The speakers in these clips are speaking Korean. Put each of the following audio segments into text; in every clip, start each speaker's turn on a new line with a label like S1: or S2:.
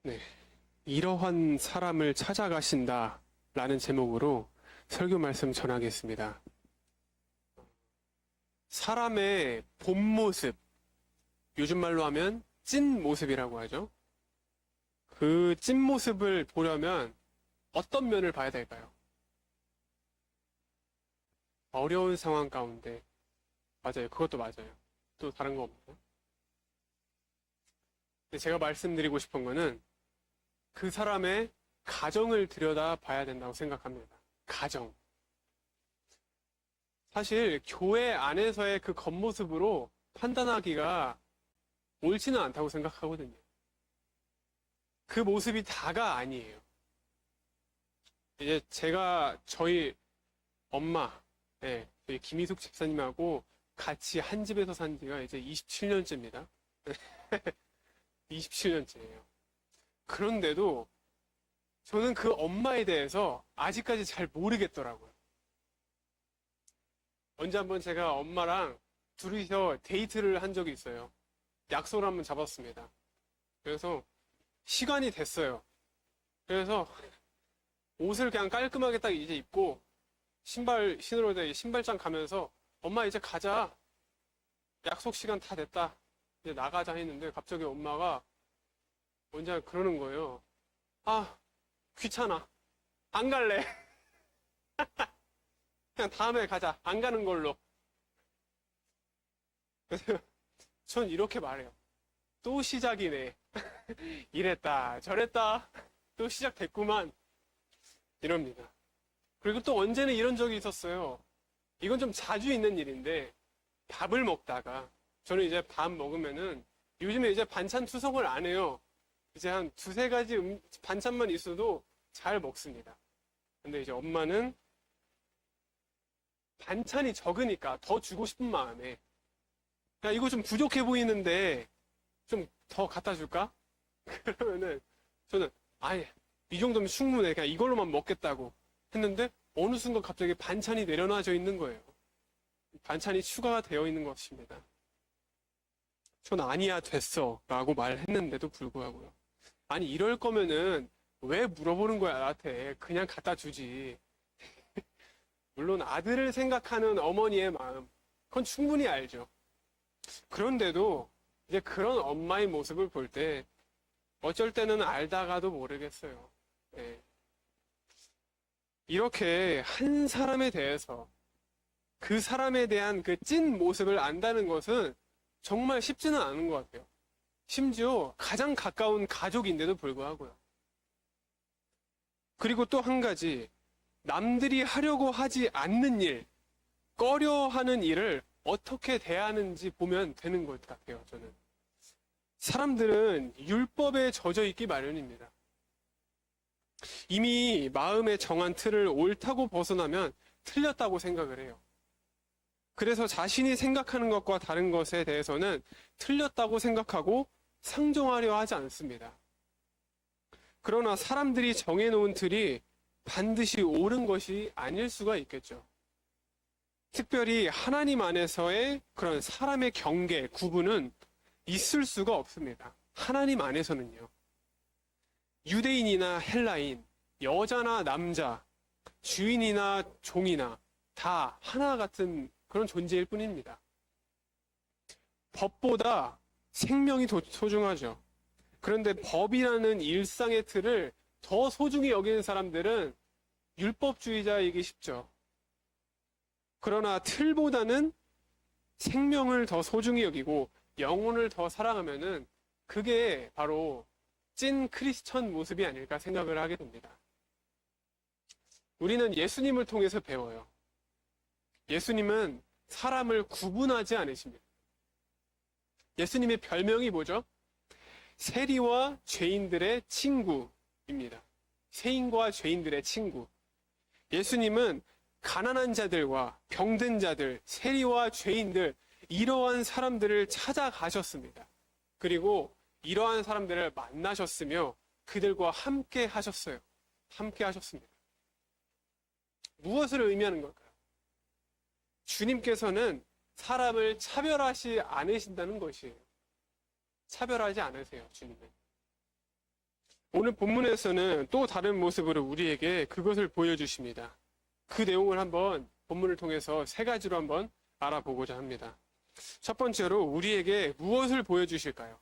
S1: 네. 이러한 사람을 찾아가신다 라는 제목으로 설교 말씀 전하겠습니다. 사람의 본 모습, 요즘 말로 하면 찐 모습이라고 하죠. 그 찐 모습을 보려면 어떤 면을 봐야 될까요? 어려운 상황 가운데. 맞아요. 그것도 맞아요. 또 다른 거 없나요? 근데 제가 말씀드리고 싶은 거는 그 사람의 가정을 들여다 봐야 된다고 생각합니다. 가정. 사실 교회 안에서의 그 겉모습으로 판단하기가 옳지는 않다고 생각하거든요. 그 모습이 다가 아니에요. 이제 제가 저희 엄마, 저희 김희숙 집사님하고 같이 한 집에서 산 지가 이제 27년째입니다. 27년째예요. 그런데도 저는 그 엄마에 대해서 아직까지 잘 모르겠더라고요. 언제 한번 제가 엄마랑 둘이서 데이트를 한 적이 있어요. 약속을 한번 잡았습니다. 그래서 시간이 됐어요. 그래서 옷을 그냥 깔끔하게 딱 이제 입고 신발 신으러 신발장 가면서 엄마 이제 가자. 약속 시간 다 됐다. 이제 나가자 했는데 갑자기 엄마가 언제 그러는 거예요. 아, 귀찮아. 안 갈래. 그냥 다음에 가자. 안 가는 걸로. 그래서 전 이렇게 말해요. 또 시작이네. 이랬다, 저랬다. 또 시작됐구만. 이럽니다. 그리고 또 언제는 이런 적이 있었어요. 이건 좀 자주 있는 일인데, 밥을 먹다가, 저는 이제 밥 먹으면은, 요즘에 이제 반찬 투성을 안 해요. 이제 한 두세 가지 반찬만 있어도 잘 먹습니다. 근데 이제 엄마는 반찬이 적으니까 더 주고 싶은 마음에, 야, 이거 좀 부족해 보이는데, 좀 더 갖다 줄까? 그러면은, 저는, 아예, 이 정도면 충분해. 그냥 이걸로만 먹겠다고 했는데, 어느 순간 갑자기 반찬이 내려놔져 있는 거예요. 반찬이 추가가 되어 있는 것입니다. 전 아니야, 됐어. 라고 말했는데도 불구하고요. 아니, 이럴 거면은, 왜 물어보는 거야, 나한테. 그냥 갖다 주지. 물론 아들을 생각하는 어머니의 마음, 그건 충분히 알죠. 그런데도, 이제 그런 엄마의 모습을 볼 때, 어쩔 때는 알다가도 모르겠어요. 네. 이렇게 한 사람에 대해서 그 사람에 대한 그 찐 모습을 안다는 것은 정말 쉽지는 않은 것 같아요. 심지어 가장 가까운 가족인데도 불구하고요. 그리고 또 한 가지, 남들이 하려고 하지 않는 일, 꺼려 하는 일을 어떻게 대하는지 보면 되는 것 같아요, 저는. 사람들은 율법에 젖어 있기 마련입니다. 이미 마음에 정한 틀을 옳다고 벗어나면 틀렸다고 생각을 해요. 그래서 자신이 생각하는 것과 다른 것에 대해서는 틀렸다고 생각하고 상정하려 하지 않습니다. 그러나 사람들이 정해놓은 틀이 반드시 옳은 것이 아닐 수가 있겠죠. 특별히 하나님 안에서의 그런 사람의 경계, 구분은 있을 수가 없습니다. 하나님 안에서는요. 유대인이나 헬라인, 여자나 남자, 주인이나 종이나 다 하나 같은 그런 존재일 뿐입니다. 법보다 생명이 소중하죠. 그런데 법이라는 일상의 틀을 더 소중히 여기는 사람들은 율법주의자이기 쉽죠. 그러나 틀보다는 생명을 더 소중히 여기고 영혼을 더 사랑하면은 그게 바로 찐 크리스천 모습이 아닐까 생각을 하게 됩니다. 우리는 예수님을 통해서 배워요. 예수님은 사람을 구분하지 않으십니다. 예수님의 별명이 뭐죠? 세리와 죄인들의 친구입니다. 세인과 죄인들의 친구. 예수님은 가난한 자들과 병든 자들, 세리와 죄인들, 이러한 사람들을 찾아가셨습니다. 그리고 이러한 사람들을 만나셨으며 그들과 함께 하셨어요. 함께 하셨습니다. 무엇을 의미하는 걸까요? 주님께서는 사람을 차별하지 않으신다는 것이에요. 차별하지 않으세요, 주님은. 오늘 본문에서는 또 다른 모습으로 우리에게 그것을 보여주십니다. 그 내용을 한번 본문을 통해서 세 가지로 한번 알아보고자 합니다. 첫 번째로 우리에게 무엇을 보여주실까요?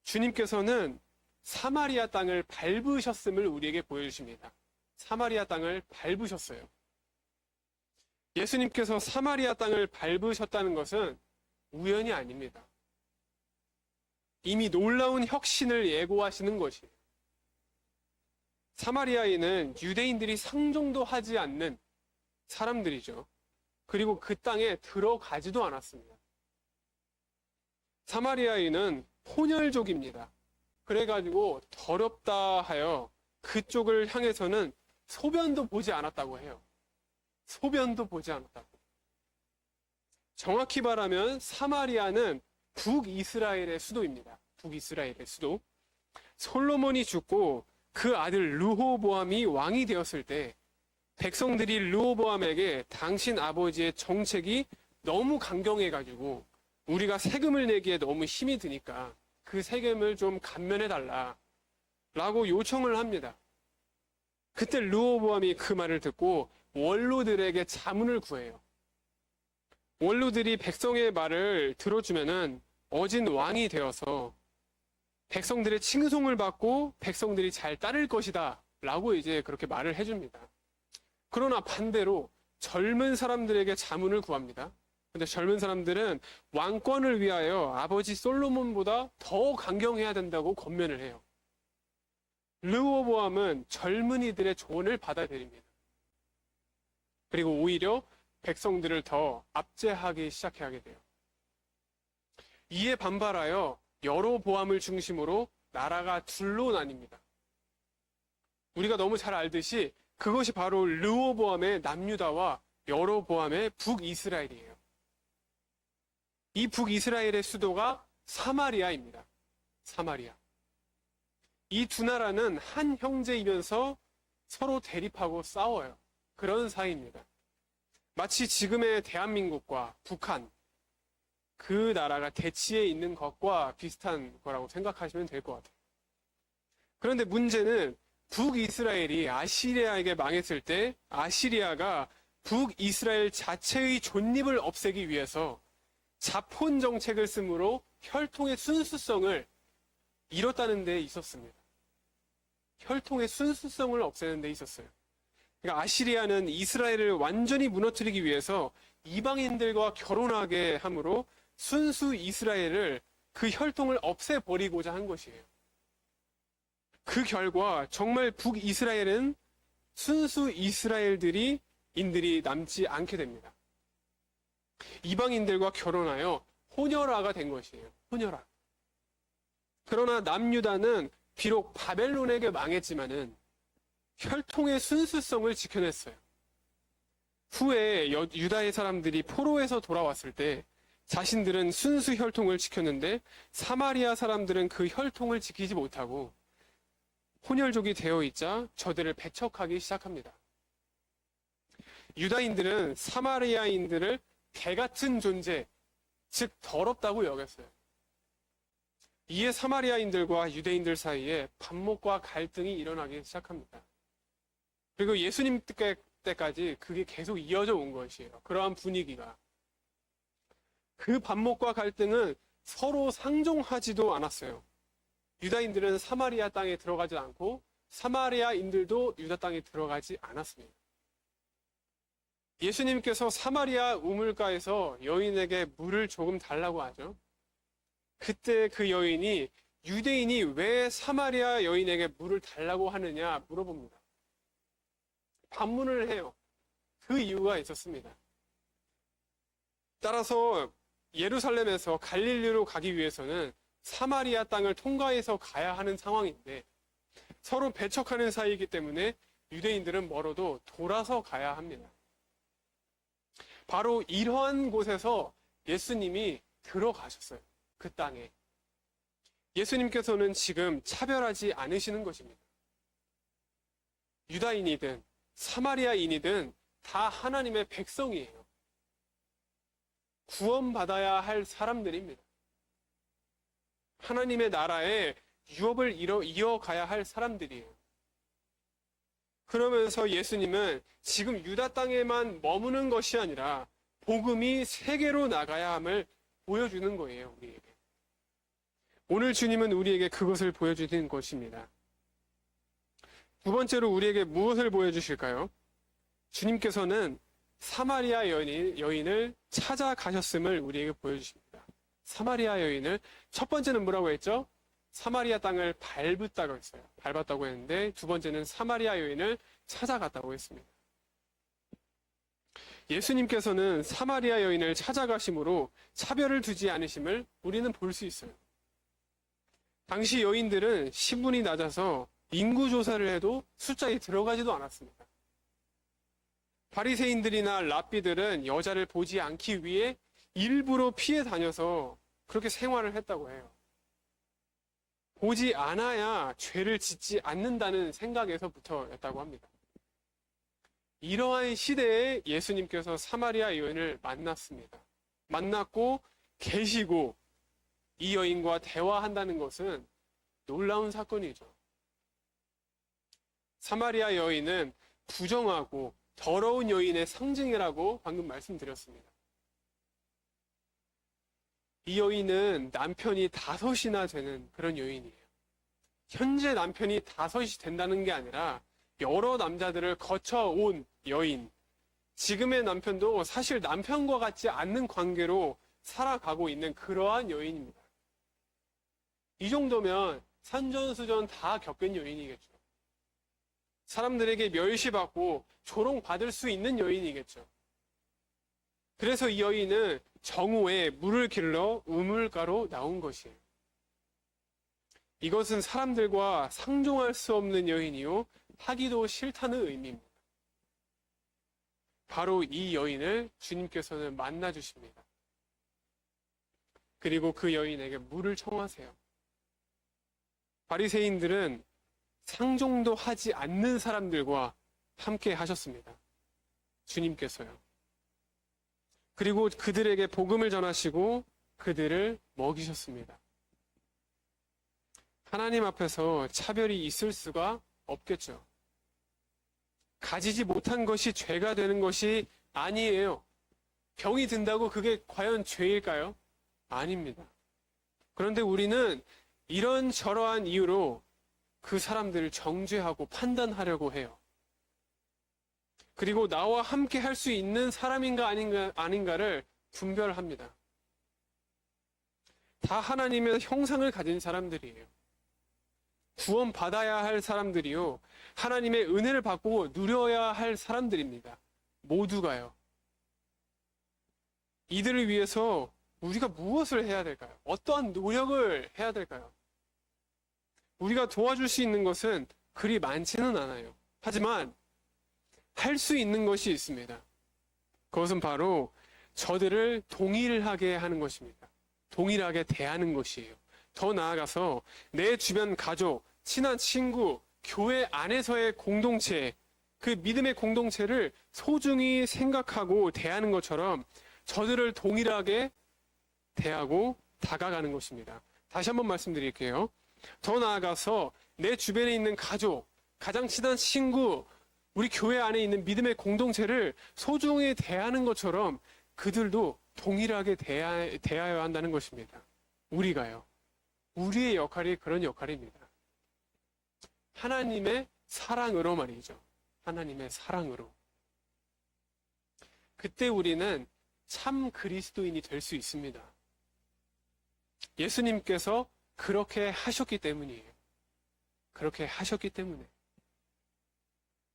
S1: 주님께서는 사마리아 땅을 밟으셨음을 우리에게 보여주십니다. 사마리아 땅을 밟으셨어요. 예수님께서 사마리아 땅을 밟으셨다는 것은 우연이 아닙니다. 이미 놀라운 혁신을 예고하시는 것이에요. 사마리아인은 유대인들이 상종도 하지 않는 사람들이죠. 그리고 그 땅에 들어가지도 않았습니다. 사마리아인은 혼혈족입니다. 그래가지고 더럽다 하여 그쪽을 향해서는 소변도 보지 않았다고 해요. 소변도 보지 않았다고. 정확히 말하면 사마리아는 북이스라엘의 수도입니다. 북이스라엘의 수도. 솔로몬이 죽고 그 아들 르호보암이 왕이 되었을 때 백성들이 르호보암에게 당신 아버지의 정책이 너무 강경해가지고 우리가 세금을 내기에 너무 힘이 드니까 그 세금을 좀 감면해달라 라고 요청을 합니다. 그때 르호보암이 그 말을 듣고 원로들에게 자문을 구해요. 원로들이 백성의 말을 들어주면은 어진 왕이 되어서 백성들의 칭송을 받고 백성들이 잘 따를 것이다 라고 이제 그렇게 말을 해줍니다. 그러나 반대로 젊은 사람들에게 자문을 구합니다. 근데 젊은 사람들은 왕권을 위하여 아버지 솔로몬보다 더 강경해야 된다고 권면을 해요. 르호보암은 젊은이들의 조언을 받아들입니다. 그리고 오히려 백성들을 더 압제하기 시작하게 돼요. 이에 반발하여 여로보암을 중심으로 나라가 둘로 나뉩니다. 우리가 너무 잘 알듯이 그것이 바로 르호보암의 남유다와 여로보암의 북이스라엘이에요. 이 북이스라엘의 수도가 사마리아입니다. 사마리아. 이 두 나라는 한 형제이면서 서로 대립하고 싸워요. 그런 사이입니다. 마치 지금의 대한민국과 북한, 그 나라가 대치해 있는 것과 비슷한 거라고 생각하시면 될 것 같아요. 그런데 문제는 북이스라엘이 아시리아에게 망했을 때 아시리아가 북이스라엘 자체의 존립을 없애기 위해서 자폰 정책을 쓰므로 혈통의 순수성을 잃었다는 데 있었습니다. 혈통의 순수성을 없애는 데 있었어요. 그러니까 아시리아는 이스라엘을 완전히 무너뜨리기 위해서 이방인들과 결혼하게 함으로 순수 이스라엘을 그 혈통을 없애버리고자 한 것이에요. 그 결과 정말 북이스라엘은 순수 이스라엘들이 인들이 남지 않게 됩니다. 이방인들과 결혼하여 혼혈아가 된 것이에요. 혼혈아. 그러나 남유다는 비록 바벨론에게 망했지만은 혈통의 순수성을 지켜냈어요. 후에 유다의 사람들이 포로에서 돌아왔을 때 자신들은 순수 혈통을 지켰는데 사마리아 사람들은 그 혈통을 지키지 못하고 혼혈족이 되어 있자 저들을 배척하기 시작합니다. 유다인들은 사마리아인들을 개 같은 존재, 즉 더럽다고 여겼어요. 이에 사마리아인들과 유대인들 사이에 반목과 갈등이 일어나기 시작합니다. 그리고 예수님 때까지 그게 계속 이어져 온 것이에요. 그러한 분위기가. 그 반목과 갈등은 서로 상종하지도 않았어요. 유다인들은 사마리아 땅에 들어가지 않고 사마리아인들도 유다 땅에 들어가지 않았습니다. 예수님께서 사마리아 우물가에서 여인에게 물을 조금 달라고 하죠. 그때 그 여인이 유대인이 왜 사마리아 여인에게 물을 달라고 하느냐 물어봅니다. 반문을 해요. 그 이유가 있었습니다. 따라서 예루살렘에서 갈릴리로 가기 위해서는 사마리아 땅을 통과해서 가야 하는 상황인데 서로 배척하는 사이이기 때문에 유대인들은 멀어도 돌아서 가야 합니다. 바로 이러한 곳에서 예수님이 들어가셨어요. 그 땅에. 예수님께서는 지금 차별하지 않으시는 것입니다. 유다인이든 사마리아인이든 다 하나님의 백성이에요. 구원받아야 할 사람들입니다. 하나님의 나라에 유업을 이어가야 할 사람들이에요. 그러면서 예수님은 지금 유다 땅에만 머무는 것이 아니라 복음이 세계로 나가야 함을 보여주는 거예요, 우리에게. 오늘 주님은 우리에게 그것을 보여주는 것입니다. 두 번째로 우리에게 무엇을 보여주실까요? 주님께서는 사마리아 여인을 찾아가셨음을 우리에게 보여주십니다. 사마리아 여인을, 첫 번째는 뭐라고 했죠? 사마리아 땅을 밟았다고 했어요. 밟았다고 했는데, 두 번째는 사마리아 여인을 찾아갔다고 했습니다. 예수님께서는 사마리아 여인을 찾아가심으로 차별을 두지 않으심을 우리는 볼 수 있어요. 당시 여인들은 신분이 낮아서 인구 조사를 해도 숫자에 들어가지도 않았습니다. 바리새인들이나 랍비들은 여자를 보지 않기 위해 일부러 피해 다녀서 그렇게 생활을 했다고 해요. 보지 않아야 죄를 짓지 않는다는 생각에서부터였다고 합니다. 이러한 시대에 예수님께서 사마리아 여인을 만났습니다. 만났고 계시고 이 여인과 대화한다는 것은 놀라운 사건이죠. 사마리아 여인은 부정하고 더러운 여인의 상징이라고 방금 말씀드렸습니다. 이 여인은 남편이 5이나 되는 그런 여인이에요. 현재 남편이 5이 된다는 게 아니라 여러 남자들을 거쳐온 여인. 지금의 남편도 사실 남편과 같지 않는 관계로 살아가고 있는 그러한 여인입니다. 이 정도면 산전수전 다 겪은 여인이겠죠. 사람들에게 멸시받고 조롱받을 수 있는 여인이겠죠. 그래서 이 여인은 정오에 물을 길러 우물가로 나온 것이에요. 이것은 사람들과 상종할 수 없는 여인이요 하기도 싫다는 의미입니다. 바로 이 여인을 주님께서는 만나 주십니다. 그리고 그 여인에게 물을 청하세요. 바리새인들은 상종도 하지 않는 사람들과 함께 하셨습니다. 주님께서요. 그리고 그들에게 복음을 전하시고 그들을 먹이셨습니다. 하나님 앞에서 차별이 있을 수가 없겠죠. 가지지 못한 것이 죄가 되는 것이 아니에요. 병이 든다고 그게 과연 죄일까요? 아닙니다. 그런데 우리는 이런 저러한 이유로 그 사람들을 정죄하고 판단하려고 해요. 그리고 나와 함께 할 수 있는 사람인가 아닌가를 분별합니다. 다 하나님의 형상을 가진 사람들이에요. 구원받아야 할 사람들이요. 하나님의 은혜를 받고 누려야 할 사람들입니다. 모두가요. 이들을 위해서 우리가 무엇을 해야 될까요? 어떠한 노력을 해야 될까요? 우리가 도와줄 수 있는 것은 그리 많지는 않아요. 하지만 할 수 있는 것이 있습니다. 그것은 바로 저들을 동일하게 하는 것입니다. 동일하게 대하는 것이에요. 더 나아가서 내 주변 가족, 친한 친구, 교회 안에서의 공동체, 그 믿음의 공동체를 소중히 생각하고 대하는 것처럼 저들을 동일하게 대하고 다가가는 것입니다. 다시 한번 말씀드릴게요. 더 나아가서 내 주변에 있는 가족, 가장 친한 친구, 우리 교회 안에 있는 믿음의 공동체를 소중히 대하는 것처럼 그들도 동일하게 대하여야 한다는 것입니다. 우리가요. 우리의 역할이 그런 역할입니다. 하나님의 사랑으로 말이죠. 하나님의 사랑으로. 그때 우리는 참 그리스도인이 될 수 있습니다. 예수님께서 그렇게 하셨기 때문이에요. 그렇게 하셨기 때문에.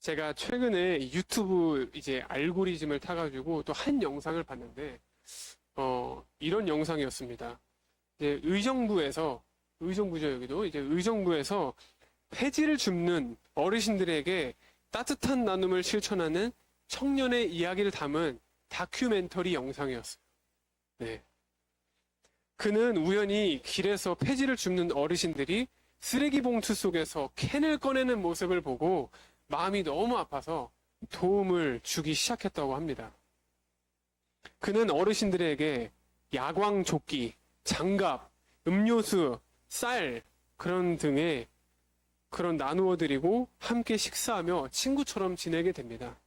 S1: 제가 최근에 유튜브 이제 알고리즘을 타가지고 또 한 영상을 봤는데, 이런 영상이었습니다. 이제 의정부죠, 여기도. 이제 의정부에서 폐지를 줍는 어르신들에게 따뜻한 나눔을 실천하는 청년의 이야기를 담은 다큐멘터리 영상이었어요. 네. 그는 우연히 길에서 폐지를 줍는 어르신들이 쓰레기 봉투 속에서 캔을 꺼내는 모습을 보고 마음이 너무 아파서 도움을 주기 시작했다고 합니다. 그는 어르신들에게 야광 조끼, 장갑, 음료수, 쌀, 그런 등의 그런 나누어 드리고 함께 식사하며 친구처럼 지내게 됩니다.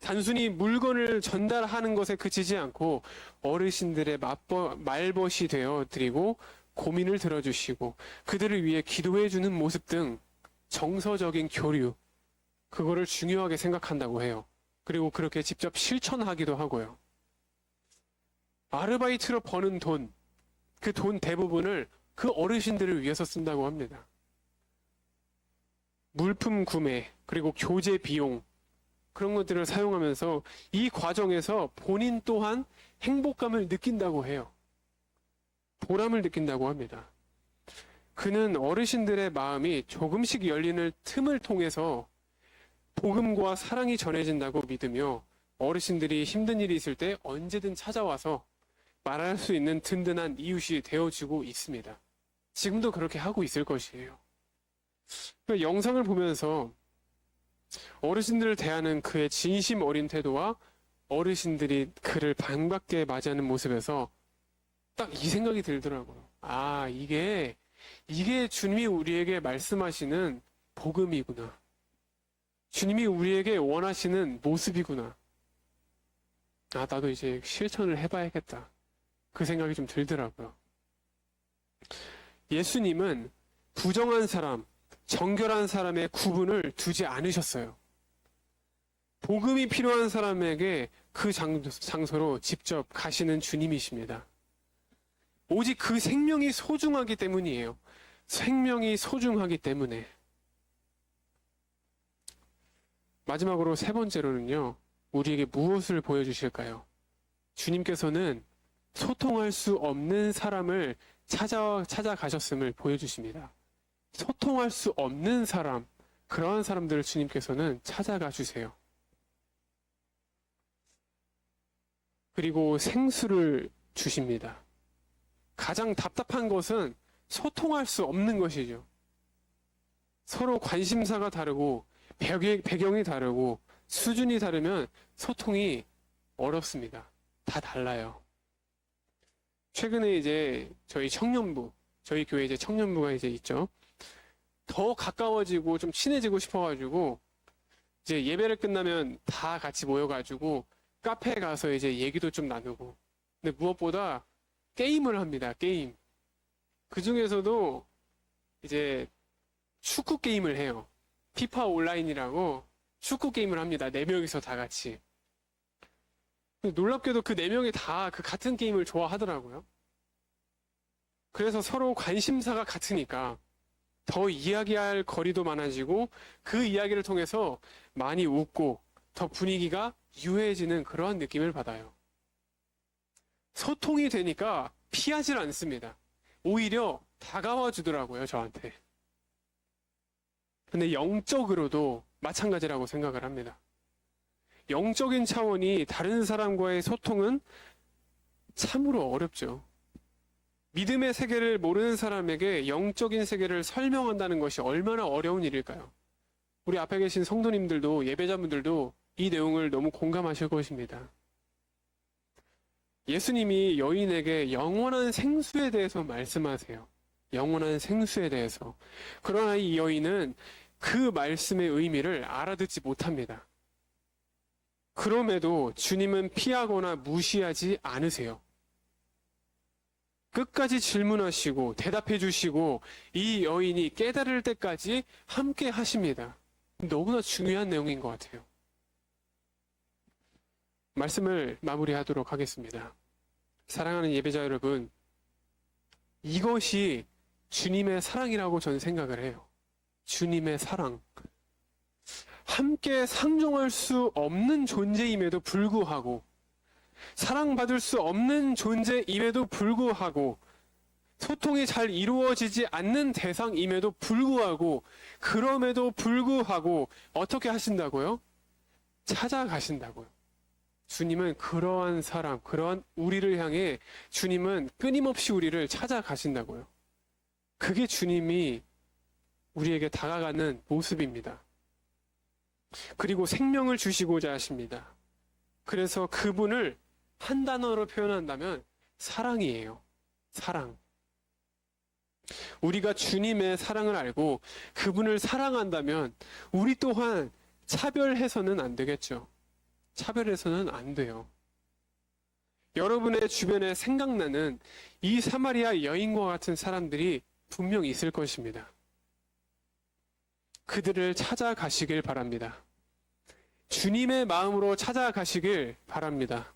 S1: 단순히 물건을 전달하는 것에 그치지 않고 어르신들의 말벗이 되어 드리고 고민을 들어주시고 그들을 위해 기도해 주는 모습 등 정서적인 교류, 그거를 중요하게 생각한다고 해요. 그리고 그렇게 직접 실천하기도 하고요. 아르바이트로 버는 돈, 그 돈 대부분을 그 어르신들을 위해서 쓴다고 합니다. 물품 구매, 그리고 교재 비용, 그런 것들을 사용하면서 이 과정에서 본인 또한 행복감을 느낀다고 해요. 보람을 느낀다고 합니다. 그는 어르신들의 마음이 조금씩 열리는 틈을 통해서 복음과 사랑이 전해진다고 믿으며 어르신들이 힘든 일이 있을 때 언제든 찾아와서 말할 수 있는 든든한 이웃이 되어주고 있습니다. 지금도 그렇게 하고 있을 것이에요. 영상을 보면서 어르신들을 대하는 그의 진심 어린 태도와 어르신들이 그를 반갑게 맞이하는 모습에서 딱 이 생각이 들더라고요. 아, 이게 주님이 우리에게 말씀하시는 복음이구나. 주님이 우리에게 원하시는 모습이구나. 아, 나도 이제 실천을 해봐야겠다. 그 생각이 좀 들더라고요. 예수님은 부정한 사람, 정결한 사람의 구분을 두지 않으셨어요. 복음이 필요한 사람에게 그 장소로 직접 가시는 주님이십니다. 오직 그 생명이 소중하기 때문이에요. 생명이 소중하기 때문에. 마지막으로 세 번째로는요, 우리에게 무엇을 보여주실까요? 주님께서는 소통할 수 없는 사람을 찾아가셨음을 보여주십니다. 소통할 수 없는 사람, 그러한 사람들을 주님께서는 찾아가 주세요. 그리고 생수를 주십니다. 가장 답답한 것은 소통할 수 없는 것이죠. 서로 관심사가 다르고 배경이 다르고 수준이 다르면 소통이 어렵습니다. 다 달라요. 최근에 이제 저희 교회 이제 청년부가 이제 있죠. 더 가까워지고 좀 친해지고 싶어가지고 이제 예배를 끝나면 다 같이 모여가지고 카페에 가서 이제 얘기도 좀 나누고, 근데 무엇보다 게임을 합니다. 게임. 그 중에서도 이제 축구 게임을 해요. 피파 온라인이라고 축구 게임을 합니다. 4명이서 다 같이. 놀랍게도 그 4명이 다 그 같은 게임을 좋아하더라고요. 그래서 서로 관심사가 같으니까 더 이야기할 거리도 많아지고 그 이야기를 통해서 많이 웃고 더 분위기가 유해지는 그러한 느낌을 받아요. 소통이 되니까 피하질 않습니다. 오히려 다가와 주더라고요, 저한테. 근데 영적으로도 마찬가지라고 생각을 합니다. 영적인 차원이 다른 사람과의 소통은 참으로 어렵죠. 믿음의 세계를 모르는 사람에게 영적인 세계를 설명한다는 것이 얼마나 어려운 일일까요? 우리 앞에 계신 성도님들도, 예배자분들도 이 내용을 너무 공감하실 것입니다. 예수님이 여인에게 영원한 생수에 대해서 말씀하세요. 영원한 생수에 대해서. 그러나 이 여인은 그 말씀의 의미를 알아듣지 못합니다. 그럼에도 주님은 피하거나 무시하지 않으세요. 끝까지 질문하시고 대답해 주시고 이 여인이 깨달을 때까지 함께 하십니다. 너무나 중요한 내용인 것 같아요. 말씀을 마무리하도록 하겠습니다. 사랑하는 예배자 여러분, 이것이 주님의 사랑이라고 저는 생각을 해요. 주님의 사랑. 함께 상종할 수 없는 존재임에도 불구하고, 사랑받을 수 없는 존재임에도 불구하고, 소통이 잘 이루어지지 않는 대상임에도 불구하고, 그럼에도 불구하고 어떻게 하신다고요? 찾아가신다고요. 주님은 그러한 사람, 그러한 우리를 향해 주님은 끊임없이 우리를 찾아가신다고요. 그게 주님이 우리에게 다가가는 모습입니다. 그리고 생명을 주시고자 하십니다. 그래서 그분을 한 단어로 표현한다면 사랑이에요. 사랑. 우리가 주님의 사랑을 알고 그분을 사랑한다면 우리 또한 차별해서는 안 되겠죠. 차별해서는 안 돼요. 여러분의 주변에 생각나는 이 사마리아 여인과 같은 사람들이 분명 있을 것입니다. 그들을 찾아가시길 바랍니다. 주님의 마음으로 찾아가시길 바랍니다.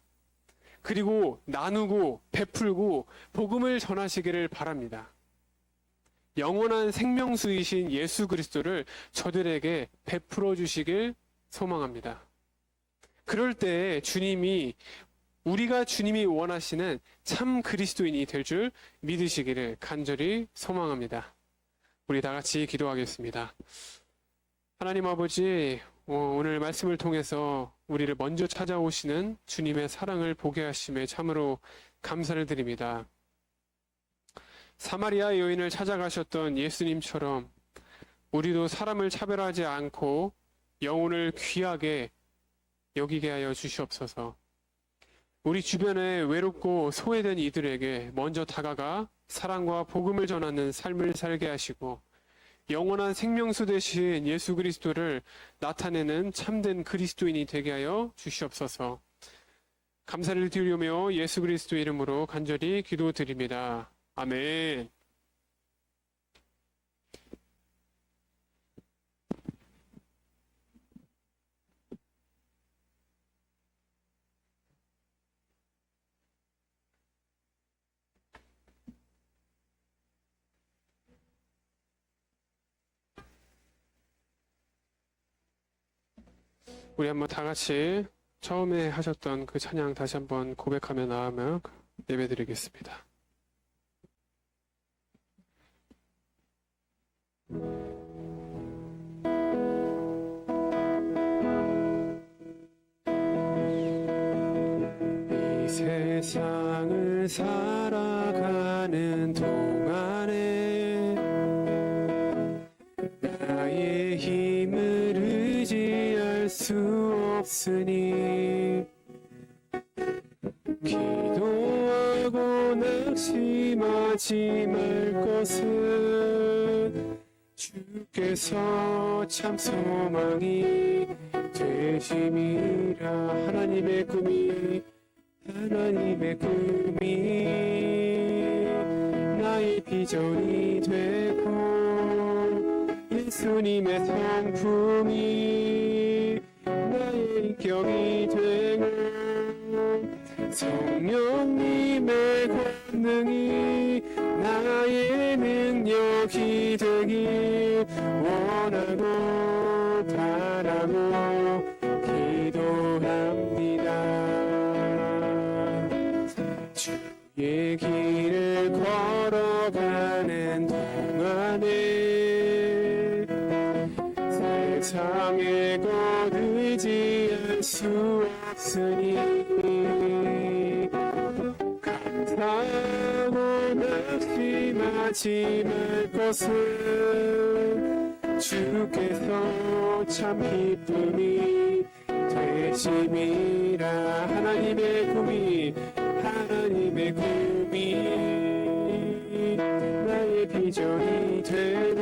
S1: 그리고 나누고 베풀고 복음을 전하시기를 바랍니다. 영원한 생명수이신 예수 그리스도를 저들에게 베풀어 주시길 소망합니다. 그럴 때 우리가 주님이 원하시는 참 그리스도인이 될 줄 믿으시기를 간절히 소망합니다. 우리 다 같이 기도하겠습니다. 하나님 아버지, 오늘 말씀을 통해서 우리를 먼저 찾아오시는 주님의 사랑을 보게 하심에 참으로 감사를 드립니다. 사마리아 여인을 찾아가셨던 예수님처럼 우리도 사람을 차별하지 않고 영혼을 귀하게 여기게 하여 주시옵소서. 우리 주변에 외롭고 소외된 이들에게 먼저 다가가 사랑과 복음을 전하는 삶을 살게 하시고 영원한 생명수 되신 예수 그리스도를 나타내는 참된 그리스도인이 되게 하여 주시옵소서. 감사를 드리며 예수 그리스도 이름으로 간절히 기도드립니다. 아멘. 우리 한번 다 같이 처음에 하셨던 그 찬양 다시 한번 고백하며 나아가며 예배드리겠습니다. 이 세상을 살아가는 동안에 나의 힘을 의지할 수 없으니 기도하고 낙심하지 말 것은 주께서 참 소망이 되심이라. 하나님의 꿈이 나의 비전이 되고 예수님의 성품이 나의 인격이 되고 성령님의 권능이 나의 능력이 되길 원하고 바라고 기도합니다. 주의 길을 걸어가는 동안에 세상의 것 의지할 수 없으니 감사하고 낙심하지 말 것은 주께서 참 기쁨이 되심이라. 하나님의 꿈이 나의 비전이 되고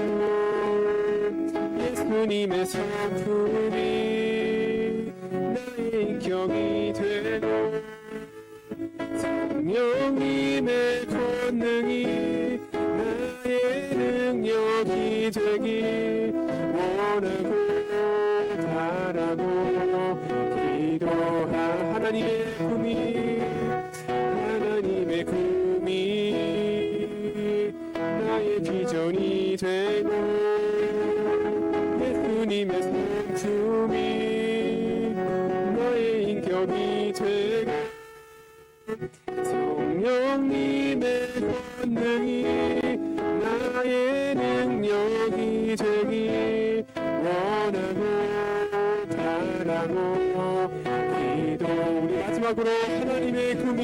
S1: 예수님의 성품이 나의 인격이 되고 성령님의 권능이 나의 능력이 되길 원하고 바라고 기도하. 하나님의 꿈이 나의 비전이 되고 예수님의 성품이 나의 인격이 되고 성령님의 권능이 나의 능력이 되길 원하고 바라고 기도. 우리 마지막으로 하나님의 꿈이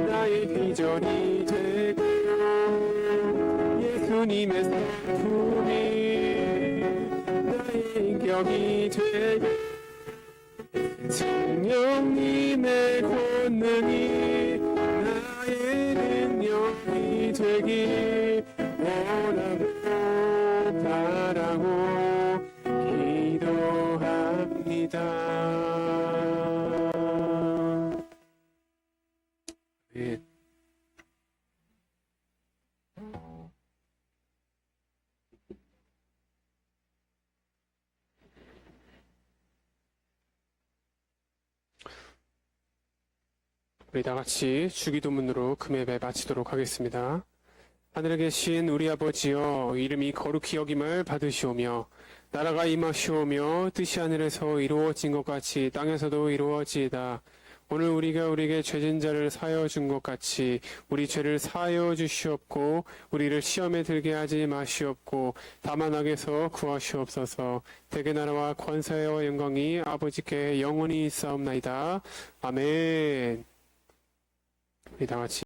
S1: 나의 비전이 되고 예수님의 성품이 나의 인격이 되고 성령님의 권능이 되길 원하고 바라고 기도합니다. 아멘. 우리 다 같이 주기도문으로 금예배 마치도록 하겠습니다. 하늘에 계신 우리 아버지여, 이름이 거룩히 여김을 받으시오며 나라가 임하시오며 뜻이 하늘에서 이루어진 것 같이 땅에서도 이루어지이다. 오늘 우리가 우리에게 죄진 자를 사하여 준 것 같이 우리 죄를 사하여 주시옵고 우리를 시험에 들게 하지 마시옵고 다만 악에서 구하시옵소서. 대개 나라와 권세와 영광이 아버지께 영원히 있사옵나이다. 아멘. 우리 다 같이